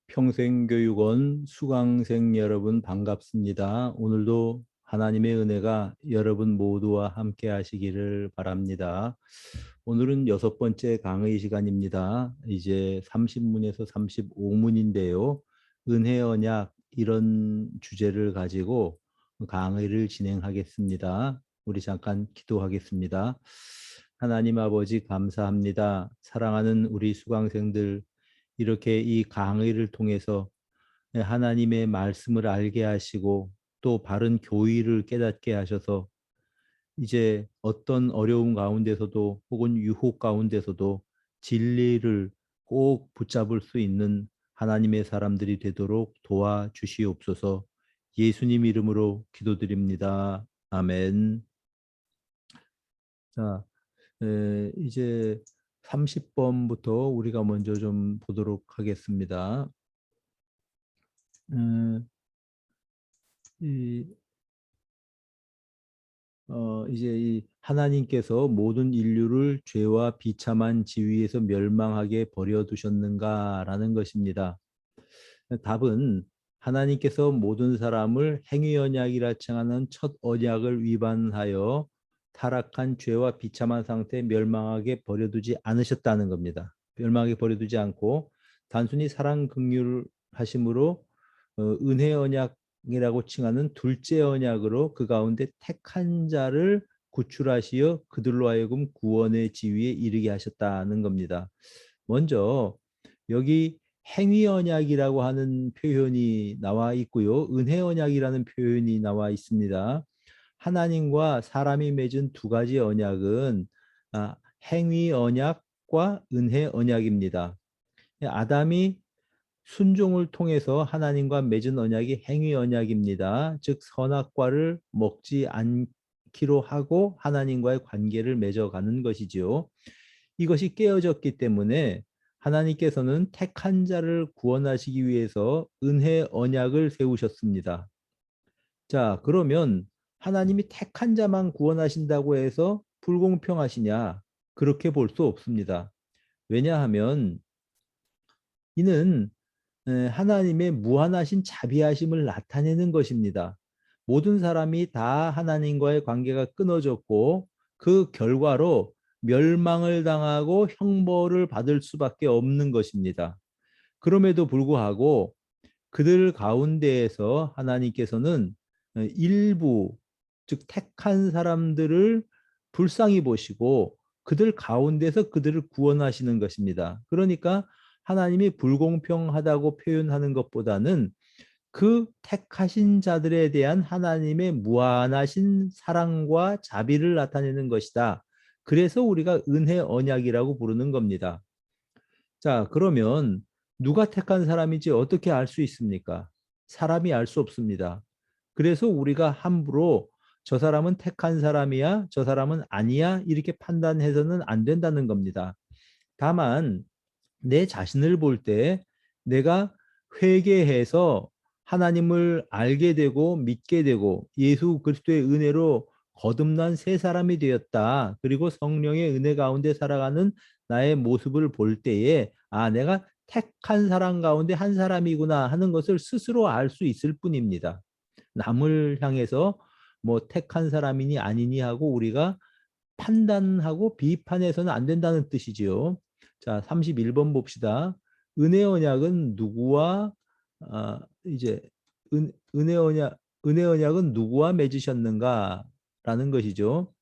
평생교육원 수강생 여러분 반갑습니다. 오늘도 하나님의 은혜가 여러분 모두와 함께 하시기를 바랍니다. 오늘은 6번째 강의 시간입니다. 이제 30문에서 35문인데요. 은혜 언약 이런 주제를 가지고 강의를 진행하겠습니다. 우리 잠깐 기도하겠습니다. 하나님 아버지 감사합니다. 사랑하는 우리 수강생들 이렇게 이 강의를 통해서 하나님의 말씀을 알게 하시고 또 바른 교의를 깨닫게 하셔서 이제 어떤 어려움 가운데서도 혹은 유혹 가운데서도 진리를 꼭 붙잡을 수 있는 하나님의 사람들이 되도록 도와주시옵소서. 예수님 이름으로 기도드립니다. 아멘. 자, 이제 30번부터 우리가 먼저 좀 보도록 하겠습니다. 음, 이, 이제 이 하나님께서 모든 인류를 죄와 비참한 지위에서 멸망하게 버려두셨는가라는 것입니다. 답은 하나님께서 모든 사람을 행위 언약이라 칭하는 첫 언약을 위반하여 타락한 죄와 비참한 상태에 멸망하게 버려두지 않으셨다는 겁니다. 멸망하게 버려두지 않고 단순히 사랑 긍휼 하심으로 은혜 언약이라고 칭하는 둘째 언약으로 그 가운데 택한 자를 구출하시어 그들로 하여금 구원의 지위에 이르게 하셨다는 겁니다. 먼저 여기 행위 언약이라고 하는 표현이 나와 있고요. 은혜 언약이라는 표현이 나와 있습니다. 하나님과 사람이 맺은 두 가지 언약은 행위 언약과 은혜 언약입니다. 아담이 순종을 통해서 하나님과 맺은 언약이 행위 언약입니다. 즉 선악과를 먹지 않기로 하고 하나님과의 관계를 맺어가는 것이지요. 이것이 깨어졌기 때문에 하나님께서는 택한 자를 구원하시기 위해서 은혜 언약을 세우셨습니다. 자, 그러면 하나님이 택한 자만 구원하신다고 해서 불공평하시냐? 그렇게 볼 수 없습니다. 왜냐하면 이는 하나님의 무한하신 자비하심을 나타내는 것입니다. 모든 사람이 다 하나님과의 관계가 끊어졌고 그 결과로 멸망을 당하고 형벌을 받을 수밖에 없는 것입니다. 그럼에도 불구하고 그들 가운데에서 하나님께서는 일부 즉 택한 사람들을 불쌍히 보시고 그들 가운데서 그들을 구원하시는 것입니다. 그러니까 하나님이 불공평하다고 표현하는 것보다는 그 택하신 자들에 대한 하나님의 무한하신 사랑과 자비를 나타내는 것이다. 그래서 우리가 은혜 언약이라고 부르는 겁니다. 자, 그러면 누가 택한 사람인지 어떻게 알 수 있습니까? 사람이 알 수 없습니다. 그래서 우리가 함부로 저 사람은 택한 사람이야, 저 사람은 아니야, 이렇게 판단해서는 안 된다는 겁니다. 다만 내 자신을 볼 때 내가 회개해서 하나님을 알게 되고 믿게 되고 예수 그리스도의 은혜로 거듭난 새 사람이 되었다. 그리고 성령의 은혜 가운데 살아가는 나의 모습을 볼 때에 내가 택한 사람 가운데 한 사람이구나 하는 것을 스스로 알 수 있을 뿐입니다. 남을 향해서 뭐 택한 사람이니 아니니 하고 우리가 판단하고 비판해서는 안 된다는 뜻이지요. 자, 31번 봅시다. 은혜 언약은 누구와 이제 은혜 언약은 누구와 맺으셨는가라는 것이죠.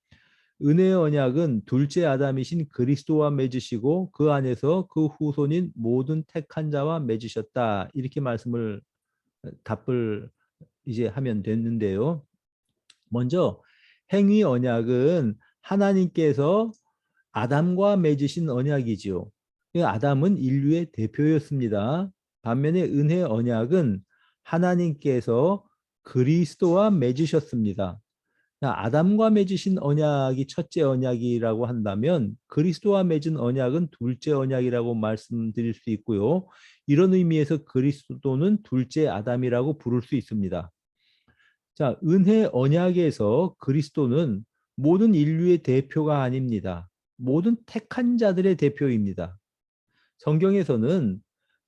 은혜 언약은 둘째 아담이신 그리스도와 맺으시고 그 안에서 그 후손인 모든 택한 자와 맺으셨다. 이렇게 말씀을 답을 이제 하면 됐는데요. 먼저 행위 언약은 하나님께서 아담과 맺으신 언약이지요. 아담은 인류의 대표였습니다. 반면에 은혜 언약은 하나님께서 그리스도와 맺으셨습니다. 아담과 맺으신 언약이 첫째 언약이라고 한다면 그리스도와 맺은 언약은 둘째 언약이라고 말씀드릴 수 있고요. 이런 의미에서 그리스도는 둘째 아담이라고 부를 수 있습니다. 자, 은혜 언약에서 그리스도는 모든 인류의 대표가 아닙니다. 모든 택한 자들의 대표입니다. 성경에서는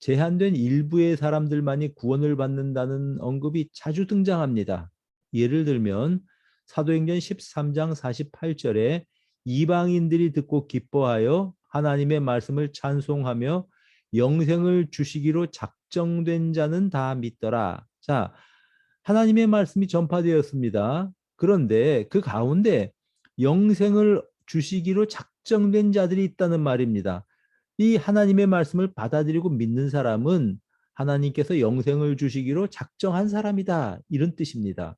제한된 일부의 사람들만이 구원을 받는다는 언급이 자주 등장합니다. 예를 들면 사도행전 13장 48절에 이방인들이 듣고 기뻐하여 하나님의 말씀을 찬송하며 영생을 주시기로 작정된 자는 다 믿더라. 자, 하나님의 말씀이 전파되었습니다. 그런데 그 가운데 영생을 주시기로 작정된 자들이 있다는 말입니다. 이 하나님의 말씀을 받아들이고 믿는 사람은 하나님께서 영생을 주시기로 작정한 사람이다. 이런 뜻입니다.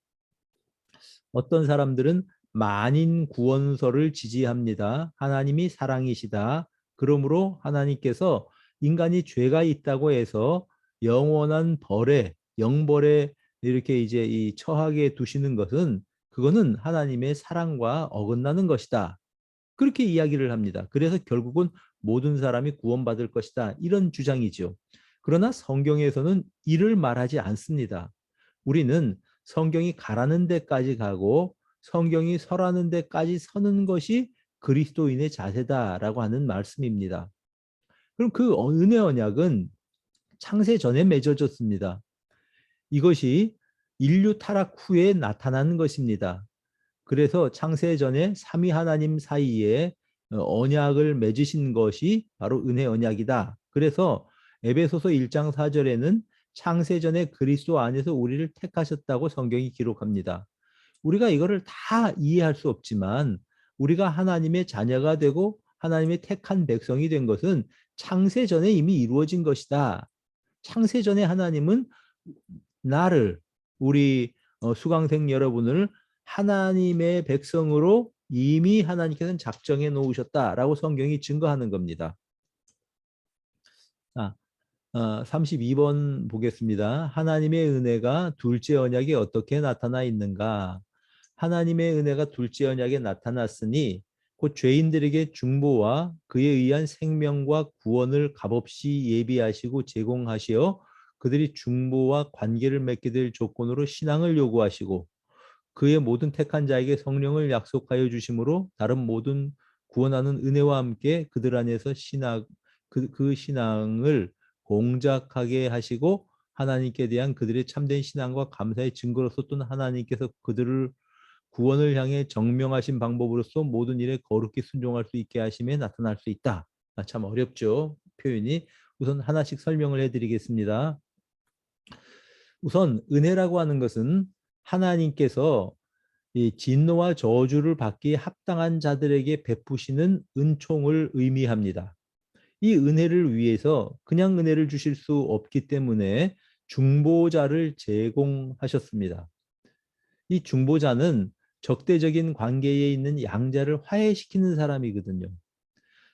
어떤 사람들은 만인 구원설을 지지합니다. 하나님이 사랑이시다. 그러므로 하나님께서 인간이 죄가 있다고 해서 영원한 벌에, 영벌에 이렇게 이제 이 처하게 두시는 것은 그거는 하나님의 사랑과 어긋나는 것이다. 그렇게 이야기를 합니다. 그래서 결국은 모든 사람이 구원받을 것이다. 이런 주장이죠. 그러나 성경에서는 이를 말하지 않습니다. 우리는 성경이 가라는 데까지 가고 성경이 서라는 데까지 서는 것이 그리스도인의 자세다라고 하는 말씀입니다. 그럼 그 은혜 언약은 창세 전에 맺어졌습니다. 이것이 인류 타락 후에 나타나는 것입니다. 그래서 창세 전에 삼위 하나님 사이에 언약을 맺으신 것이 바로 은혜 언약이다. 그래서 에베소서 1장 4절에는 창세 전에 그리스도 안에서 우리를 택하셨다고 성경이 기록합니다. 우리가 이거를 다 이해할 수 없지만 우리가 하나님의 자녀가 되고 하나님의 택한 백성이 된 것은 창세 전에 이미 이루어진 것이다. 창세 전에 하나님은 나를 우리 수강생 여러분을 하나님의 백성으로 이미 하나님께서는 작정해 놓으셨다라고 성경이 증거하는 겁니다. 32번 보겠습니다. 하나님의 은혜가 둘째 언약에 어떻게 나타나 있는가? 하나님의 은혜가 둘째 언약에 나타났으니 곧 죄인들에게 중보와 그에 의한 생명과 구원을 값없이 예비하시고 제공하시어 그들이 중보와 관계를 맺게 될 조건으로 신앙을 요구하시고 그의 모든 택한 자에게 성령을 약속하여 주심으로 다른 모든 구원하는 은혜와 함께 그들 안에서 그 신앙을 공작하게 하시고 하나님께 대한 그들의 참된 신앙과 감사의 증거로서 또는 하나님께서 그들을 구원을 향해 정명하신 방법으로서 모든 일에 거룩히 순종할 수 있게 하심에 나타날 수 있다. 참 어렵죠. 표현이. 우선 하나씩 설명을 해드리겠습니다. 우선 은혜라고 하는 것은 하나님께서 이 진노와 저주를 받기에 합당한 자들에게 베푸시는 은총을 의미합니다. 이 은혜를 위해서 그냥 은혜를 주실 수 없기 때문에 중보자를 제공하셨습니다. 이 중보자는 적대적인 관계에 있는 양자를 화해시키는 사람이거든요.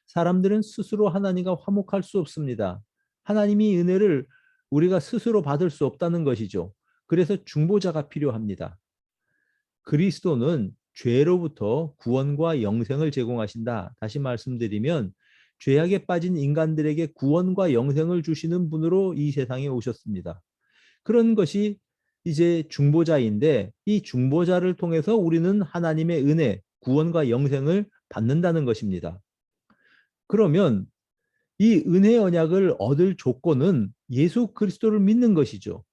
사람들은 스스로 하나님과 화목할 수 없습니다. 하나님이 은혜를 우리가 스스로 받을 수 없다는 것이죠. 그래서 중보자가 필요합니다. 그리스도는 죄로부터 구원과 영생을 제공하신다. 다시 말씀드리면 죄악에 빠진 인간들에게 구원과 영생을 주시는 분으로 이 세상에 오셨습니다. 그런 것이 이제 중보자인데 이 중보자를 통해서 우리는 하나님의 은혜, 구원과 영생을 받는다는 것입니다. 그러면 이 은혜 언약을 얻을 조건은 예수 그리스도를 믿는 것이죠.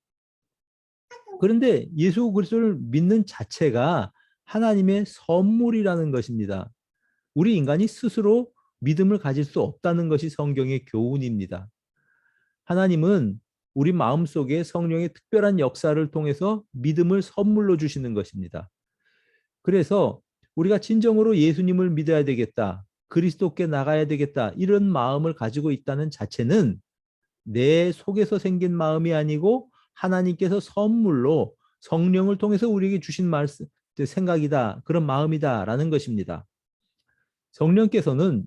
그런데 예수 그리스도를 믿는 자체가 하나님의 선물이라는 것입니다. 우리 인간이 스스로 믿음을 가질 수 없다는 것이 성경의 교훈입니다. 하나님은 우리 마음속에 성령의 특별한 역사를 통해서 믿음을 선물로 주시는 것입니다. 그래서 우리가 진정으로 예수님을 믿어야 되겠다. 그리스도께 나가야 되겠다. 이런 마음을 가지고 있다는 자체는 내 속에서 생긴 마음이 아니고 하나님께서 선물로 성령을 통해서 우리에게 주신 말씀, 생각이다. 그런 마음이다라는 것입니다. 성령께서는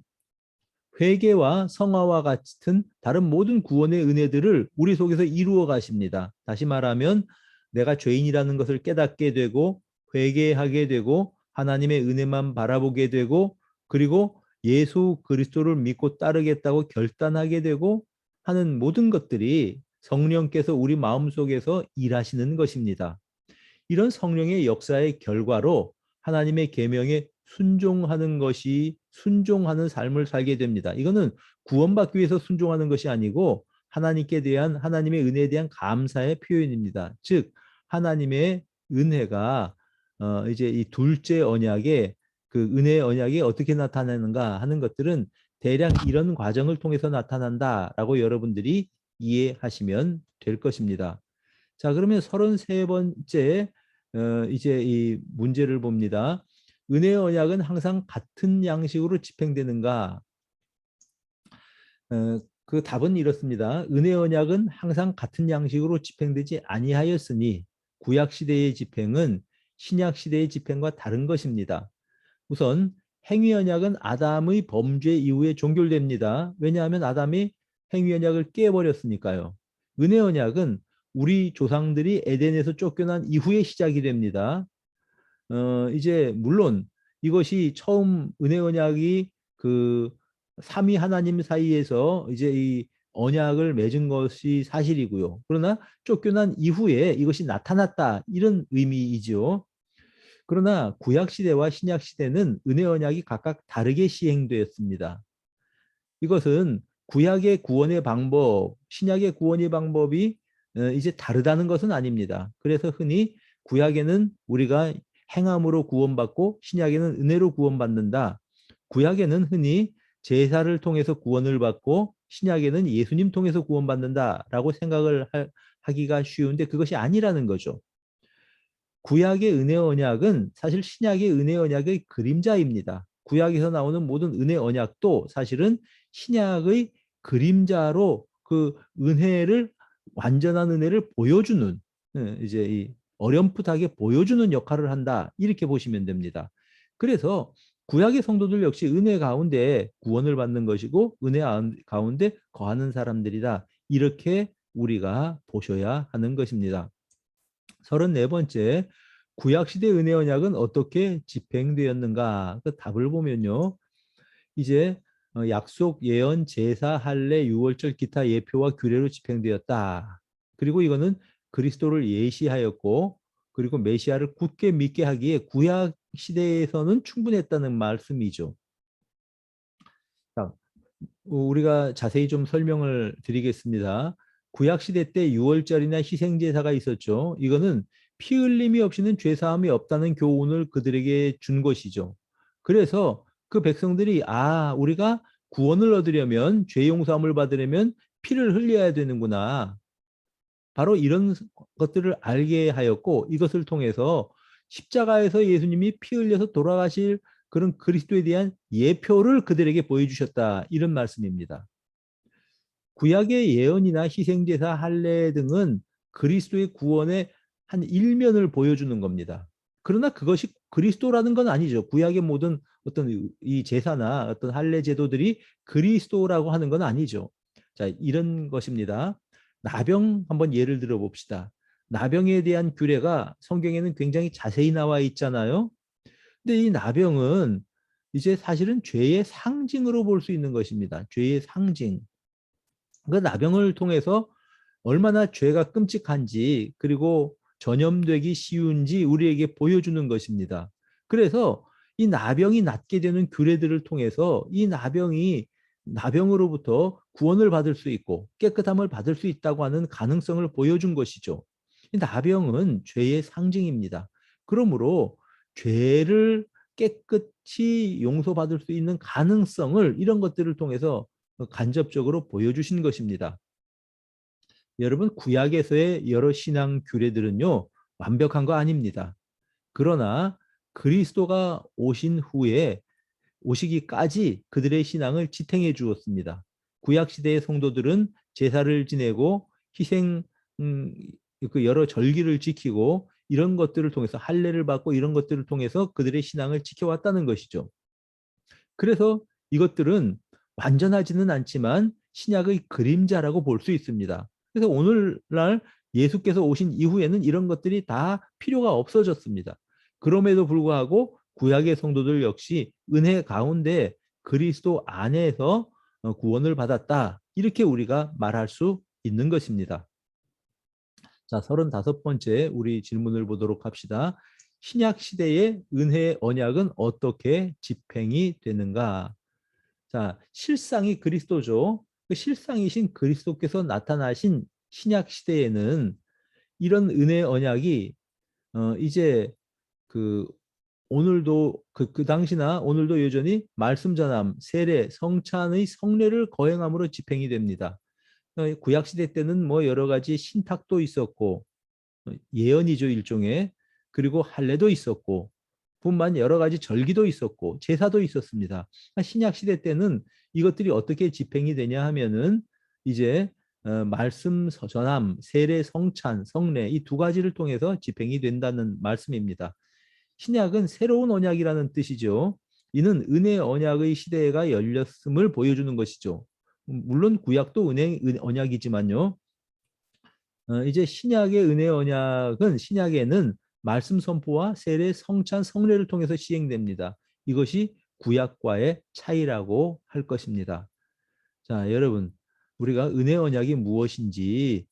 회개와 성화와 같은 다른 모든 구원의 은혜들을 우리 속에서 이루어 가십니다. 다시 말하면 내가 죄인이라는 것을 깨닫게 되고 회개하게 되고 하나님의 은혜만 바라보게 되고 그리고 예수 그리스도를 믿고 따르겠다고 결단하게 되고 하는 모든 것들이 성령께서 우리 마음속에서 일하시는 것입니다. 이런 성령의 역사의 결과로 하나님의 계명에 순종하는 삶을 살게 됩니다. 이거는 구원받기 위해서 순종하는 것이 아니고 하나님께 대한 하나님의 은혜에 대한 감사의 표현입니다. 즉 하나님의 은혜가 이제 이 둘째 언약에 그 은혜의 언약이 어떻게 나타나는가 하는 것들은 대략 이런 과정을 통해서 나타난다라고 여러분들이 이해하시면 될 것입니다. 자, 그러면 33번째 이제 이 문제를 봅니다. 은혜의 언약은 항상 같은 양식으로 집행되는가? 그 답은 이렇습니다. 은혜 언약은 항상 같은 양식으로 집행되지 아니하였으니 구약 시대의 집행은 신약 시대의 집행과 다른 것입니다. 우선 행위 언약은 아담의 범죄 이후에 종결됩니다. 왜냐하면 아담이 행위 언약을 깨버렸으니까요. 은혜 언약은 우리 조상들이 에덴에서 쫓겨난 이후에 시작이 됩니다. 이제 물론 이것이 처음 은혜 언약이 그 삼위 하나님 사이에서 이제 이 언약을 맺은 것이 사실이고요. 그러나 쫓겨난 이후에 이것이 나타났다 이런 의미이죠. 그러나 구약 시대와 신약 시대는 은혜 언약이 각각 다르게 시행되었습니다. 이것은 구약의 구원의 방법, 신약의 구원의 방법이 이제 다르다는 것은 아닙니다. 그래서 흔히 구약에는 우리가 행함으로 구원받고 신약에는 은혜로 구원받는다. 구약에는 흔히 제사를 통해서 구원을 받고 신약에는 예수님 통해서 구원받는다라고 생각을 하기가 쉬운데 그것이 아니라는 거죠. 구약의 은혜 언약은 사실 신약의 은혜 언약의 그림자입니다. 구약에서 나오는 모든 은혜 언약도 사실은 신약의 그림자로 그 은혜를 완전한 은혜를 보여주는 이제 이 어렴풋하게 보여주는 역할을 한다 이렇게 보시면 됩니다. 그래서 구약의 성도들 역시 은혜 가운데 구원을 받는 것이고 은혜 가운데 거하는 사람들이다 이렇게 우리가 보셔야 하는 것입니다. 34번째, 구약시대 은혜 언약은 어떻게 집행되었는가? 그 답을 보면요. 이제 약속, 예언, 제사, 할례, 유월절, 기타 예표와 규례로 집행되었다. 그리고 이거는 그리스도를 예시하였고 그리고 메시아를 굳게 믿게 하기에 구약 시대에서는 충분했다는 말씀이죠. 자, 우리가 자세히 좀 설명을 드리겠습니다. 구약 시대 때 유월절이나 희생제사가 있었죠. 이거는 피 흘림이 없이는 죄 사함이 없다는 교훈을 그들에게 준 것이죠. 그래서 그 백성들이 우리가 구원을 얻으려면 죄 용서함을 받으려면 피를 흘려야 되는구나. 바로 이런 것들을 알게 하였고 이것을 통해서 십자가에서 예수님이 피 흘려서 돌아가실 그런 그리스도에 대한 예표를 그들에게 보여주셨다. 이런 말씀입니다. 구약의 예언이나 희생제사, 할례 등은 그리스도의 구원의 한 일면을 보여주는 겁니다. 그러나 그것이 그리스도라는 건 아니죠. 구약의 모든 어떤 이 제사나 어떤 할례 제도들이 그리스도라고 하는 건 아니죠. 자, 이런 것입니다. 나병 한번 예를 들어 봅시다. 나병에 대한 규례가 성경에는 굉장히 자세히 나와 있잖아요. 근데 이 나병은 이제 사실은 죄의 상징으로 볼 수 있는 것입니다. 죄의 상징. 그 나병을 통해서 얼마나 죄가 끔찍한지 그리고 전염되기 쉬운지 우리에게 보여주는 것입니다. 그래서 이 나병이 낫게 되는 규례들을 통해서 이 나병으로부터 구원을 받을 수 있고 깨끗함을 받을 수 있다고 하는 가능성을 보여준 것이죠. 이 나병은 죄의 상징입니다. 그러므로 죄를 깨끗이 용서받을 수 있는 가능성을 이런 것들을 통해서 간접적으로 보여주신 것입니다. 여러분 구약에서의 여러 신앙 규례들은요 완벽한 거 아닙니다. 그러나 그리스도가 오신 후에 오시기까지 그들의 신앙을 지탱해 주었습니다. 구약 시대의 성도들은 제사를 지내고 희생 그 여러 절기를 지키고 이런 것들을 통해서 할례를 받고 이런 것들을 통해서 그들의 신앙을 지켜왔다는 것이죠. 그래서 이것들은 완전하지는 않지만 신약의 그림자라고 볼 수 있습니다. 그래서 오늘날 예수께서 오신 이후에는 이런 것들이 다 필요가 없어졌습니다. 그럼에도 불구하고 구약의 성도들 역시 은혜 가운데 그리스도 안에서 구원을 받았다. 이렇게 우리가 말할 수 있는 것입니다. 자, 35번째 우리 질문을 보도록 합시다. 신약 시대의 은혜의 언약은 어떻게 집행이 되는가? 자, 실상이 그리스도죠. 그 실상이신 그리스도께서 나타나신 신약 시대에는 이런 은혜 언약이 이제 그 오늘도 그 당시나 오늘도 여전히 말씀 전함, 세례, 성찬의 성례를 거행함으로 집행이 됩니다. 구약 시대 때는 뭐 여러 가지 신탁도 있었고 예언이죠 일종의 그리고 할례도 있었고 뿐만 여러 가지 절기도 있었고 제사도 있었습니다. 신약 시대 때는 이것들이 어떻게 집행이 되냐 하면은 이제 말씀 전함, 세례, 성찬, 성례 이 두 가지를 통해서 집행이 된다는 말씀입니다. 신약은 새로운 언약이라는 뜻이죠. 이는 은혜 언약의 시대가 열렸음을 보여주는 것이죠. 물론 구약도 언약이지만요. 이제 신약의 은혜 언약은 신약에는 말씀 선포와 세례, 성찬, 성례를 통해서 시행됩니다. 이것이 구약과의 차이라고 할 것입니다. 자, 여러분, 우리가 은혜 언약이 무엇인지,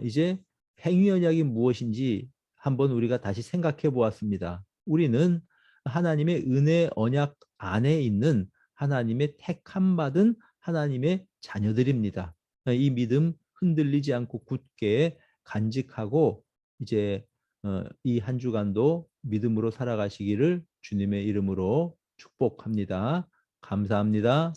이제 행위 언약이 무엇인지 한번 우리가 다시 생각해 보았습니다. 우리는 하나님의 은혜 언약 안에 있는 하나님의 택함 받은 하나님의 자녀들입니다. 이 믿음 흔들리지 않고 굳게 간직하고 이제 이 한 주간도 믿음으로 살아가시기를 주님의 이름으로 축복합니다. 감사합니다.